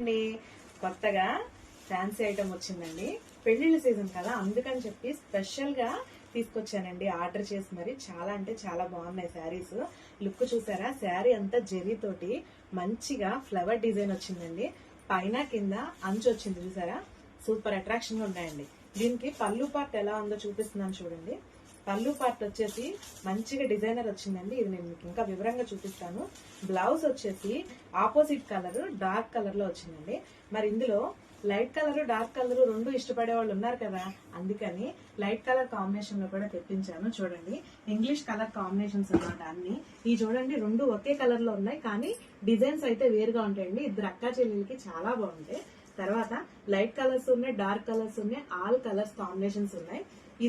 అండి కొత్తగా fancy item వచ్చిందండి. పెళ్లిళ్ళ సీజన్ కదా, అందుకని చెప్పి స్పెషల్ గా తీసుకొచ్చానండి. ఆర్డర్ చేసి మరి చాలా అంటే చాలా బాగున్నాయి శారీస్. లుక్ చూసారా? శారీ అంతా జెరీ తోటి మంచిగా ఫ్లవర్ డిజైన్ వచ్చిందండి. పైన కింద అంచు వచ్చింది చూసారా? సూపర్ అట్రాక్షన్ గా ఉన్నాయండి. దీనికి పళ్ళు పార్ట్ ఎలా ఉందో చూపిస్తున్నాను చూడండి. పళ్ళు పార్ట్ వచ్చేసి మంచిగా డిజైనర్ వచ్చిందండి. ఇది నేను మీకు ఇంకా వివరంగా చూపిస్తాను. బ్లౌజ్ వచ్చేసి ఆపోజిట్ కలర్ డార్క్ కలర్ లో వచ్చిందండి. మరి ఇందులో లైట్ కలర్ డార్క్ కలర్ రెండు ఇష్టపడే వాళ్ళు ఉన్నారు కదా, అందుకని లైట్ కలర్ కాంబినేషన్ లో కూడా తెప్పించాను. చూడండి, ఇంగ్లీష్ కలర్ కాంబినేషన్స్ అన్నమాట అన్ని. ఈ చూడండి, రెండు ఒకే కలర్ లో ఉన్నాయి, కానీ డిజైన్స్ అయితే వేరుగా ఉంటాయండి. ఇద్దరు అక్కా చెల్లెలకి చాలా బాగుంటాయి. తర్వాత లైట్ కలర్స్ ఉన్నాయి, డార్క్ కలర్స్ ఉన్నాయి, ఆల్ కలర్స్ కాంబినేషన్స్ ఉన్నాయి. ఈ